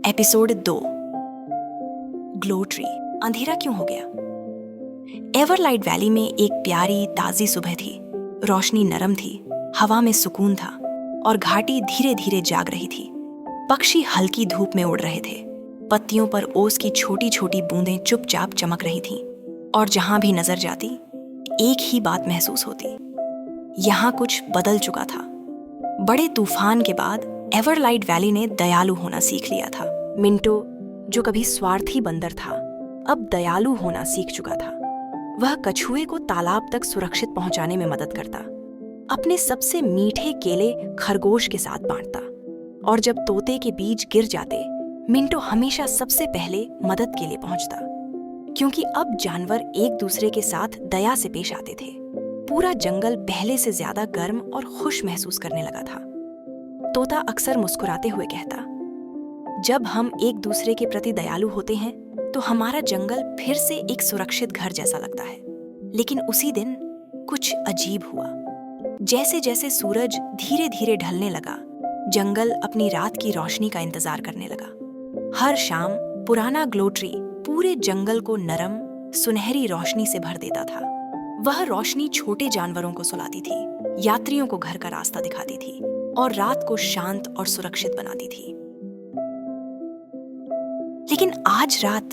Episode 2 glow tree. अंधेरा क्यों हो गया? एवरलाइट वैली में एक प्यारी ताजी सुबह थी। रोशनी नरम थी, हवा में सुकून था और घाटी धीरे धीरे जाग रही थी। पक्षी हल्की धूप में उड़ रहे थे। पत्तियों पर ओस की छोटी छोटी बूंदें चुपचाप चमक रही थीं और जहां भी नजर जाती एक ही बात महसूस होती, यहाँ कुछ बदल चुका था। बड़े तूफान के बाद एवरलाइट वैली ने दयालु होना सीख लिया था। मिंटो, जो कभी स्वार्थी बंदर था, अब दयालु होना सीख चुका था। वह कछुए को तालाब तक सुरक्षित पहुंचाने में मदद करता, अपने सबसे मीठे केले खरगोश के साथ बांटता, और जब तोते के बीज गिर जाते, मिंटो हमेशा सबसे पहले मदद के लिए पहुंचता, क्योंकि अब जानवर एक दूसरे के साथ दया से पेश आते थे। पूरा जंगल पहले से ज्यादा गर्म और खुश महसूस करने लगा था। तोता अक्सर मुस्कुराते हुए कहता, जब हम एक दूसरे के प्रति दयालु होते हैं तो हमारा जंगल फिर से एक सुरक्षित घर जैसा लगता है। लेकिन उसी दिन कुछ अजीब हुआ। जैसे जैसे सूरज धीरे धीरे ढलने लगा, जंगल अपनी रात की रोशनी का इंतजार करने लगा। हर शाम पुराना ग्लो ट्री पूरे जंगल को नरम सुनहरी रोशनी से भर देता था। वह रोशनी छोटे जानवरों को सुलाती थी, यात्रियों को घर का रास्ता दिखाती थी और रात को शांत और सुरक्षित बनाती थी। लेकिन आज रात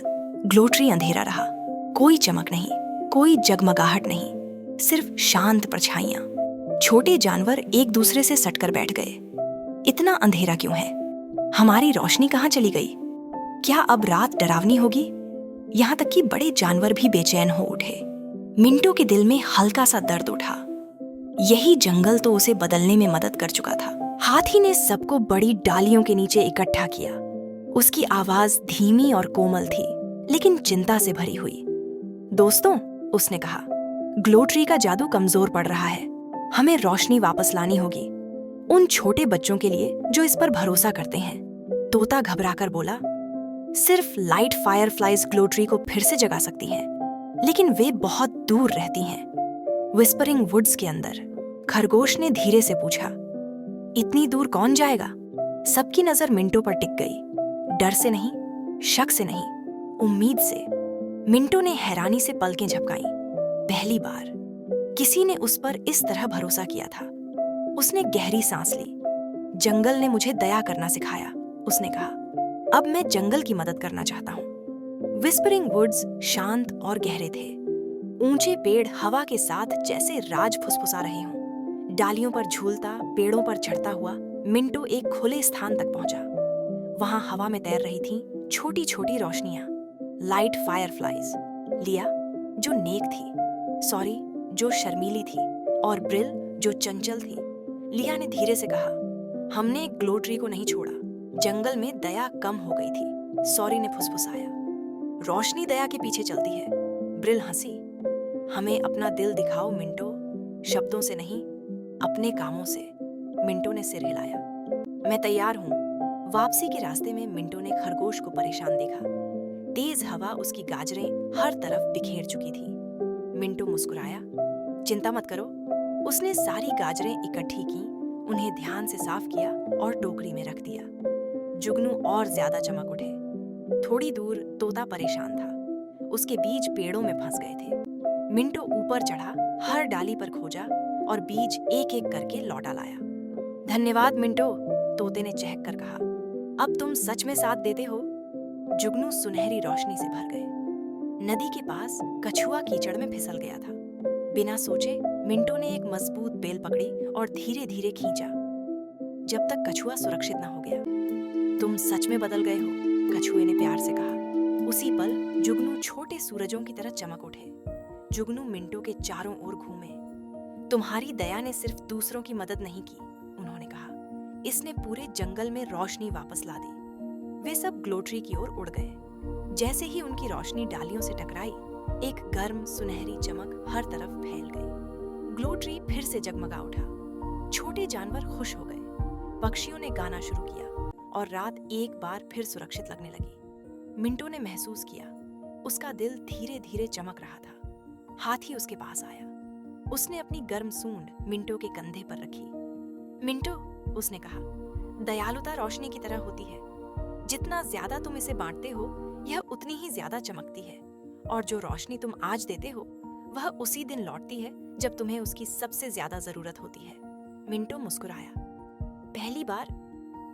ग्लो ट्री अंधेरा रहा। कोई चमक नहीं, कोई जगमगाहट नहीं, सिर्फ शांत परछाइयां। छोटे जानवर एक दूसरे से सटकर बैठ गए। इतना अंधेरा क्यों है? हमारी रोशनी कहाँ चली गई? क्या अब रात डरावनी होगी? यहाँ तक कि बड़े जानवर भी बेचैन हो उठे। मिंटो के दिल में हल्का सा दर्द उठा। यही जंगल तो उसे बदलने में मदद कर चुका था। हाथी ने सबको बड़ी डालियों के नीचे इकट्ठा किया। उसकी आवाज धीमी और कोमल थी, लेकिन चिंता से भरी हुई। दोस्तों, उसने कहा, ग्लो ट्री का जादू कमजोर पड़ रहा है। हमें रोशनी वापस लानी होगी, उन छोटे बच्चों के लिए जो इस पर भरोसा करते हैं। तोता घबराकर बोला, सिर्फ लाइट फायरफ्लाइज ग्लो ट्री को फिर से जगा सकती हैं, लेकिन वे बहुत दूर रहती हैं। विस्परिंग वुड्स के अंदर। खरगोश ने धीरे से पूछा, इतनी दूर कौन जाएगा? सबकी नजर मिंटो पर टिक गई। डर से नहीं, शक से नहीं, उम्मीद से। मिंटो ने हैरानी से पलकें झपकाईं। पहली बार किसी ने उस पर इस तरह भरोसा किया था। उसने गहरी सांस ली। जंगल ने मुझे दया करना सिखाया, उसने कहा। अब मैं जंगल की मदद करना चाहता हूँ। विस्परिंग वुड्स शांत और गहरे थे। ऊंचे पेड़ हवा के साथ जैसे राज फुसफुसा रहे हों। डालियों पर झूलता, पेड़ों पर चढ़ता हुआ मिंटो एक खुले स्थान तक पहुंचा। वहां हवा में तैर रही थीं छोटी छोटी रोशनियां, लाइट फायरफ्लाइज। लिया, जो नेक थी, सॉरी, जो शर्मीली थी, और ब्रिल, जो चंचल थी। लिया ने धीरे से कहा, हमने ग्लो ट्री को नहीं छोड़ा। जंगल में दया कम हो गई थी, सॉरी ने फुसफुसाया। रोशनी दया के पीछे चलती है, ब्रिल हंसी। हमें अपना दिल दिखाओ मिंटो, शब्दों से नहीं, अपने कामों से। मिंटो ने सिर हिलाया। मैं तैयार हूं। वापसी के रास्ते में मिंटो ने खरगोश को परेशान देखा। तेज हवा उसकी गाजरें हर तरफ बिखेर चुकी थी। मिंटो मुस्कुराया। चिंता मत करो। उसने सारी गाजरें इकट्ठी की, उन्हें ध्यान से साफ किया और टोकरी में रख दिया। जुगनू और ज्यादा चमक उठे। थोड़ी दूर तोता परेशान था। उसके बीज पेड़ों में फंस गए थे। मिंटो ऊपर चढ़ा, हर डाली पर खोजा और बीज एक एक करके लौटा लाया। धन्यवाद मिंटो, तोते ने चहक कर कहा। अब तुम सच में साथ देते हो। जुगनू सुनहरी रोशनी से भर गए। नदी के पास कछुआ कीचड़ में फिसल गया था। बिना सोचे मिंटो ने एक मजबूत बेल पकड़ी और धीरे धीरे खींचा, जब तक कछुआ सुरक्षित न हो गया। तुम सच में बदल गए हो, कछुए ने प्यार से कहा। उसी पल जुगनू छोटे सूरजों की तरह चमक उठे। जुगनू मिंटो के चारों ओर घूमे। तुम्हारी दया ने सिर्फ दूसरों की मदद नहीं की, उन्होंने कहा, इसने पूरे जंगल में रोशनी वापस ला दी। वे सब ग्लो ट्री की ओर उड़ गए। जैसे ही उनकी रोशनी डालियों से टकराई, एक गर्म सुनहरी चमक हर तरफ फैल गई। ग्लो ट्री फिर से जगमगा उठा। छोटे जानवर खुश हो गए। पक्षियों ने गाना शुरू किया और रात एक बार फिर सुरक्षित लगने लगी। मिंटो ने महसूस किया, उसका दिल धीरे धीरे चमक रहा था। हाथी उसके पास आया। उसने अपनी गर्म सूंड मिंटो के कंधे पर रखी। मिंटो, उसने कहा, दयालुता रोशनी की तरह होती है। जितना ज्यादा तुम इसे बांटते हो, यह उतनी ही ज्यादा चमकती है, और जो रोशनी तुम आज देते हो वह उसी दिन लौटती है जब तुम्हें उसकी सबसे ज्यादा जरूरत होती है। मिंटो मुस्कुराया। पहली बार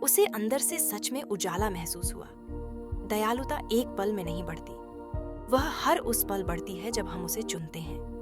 उसे अंदर से सच में उजाला महसूस हुआ। दयालुता एक पल में नहीं बढ़ती, वह हर उस पल बढ़ती है जब हम उसे चुनते हैं।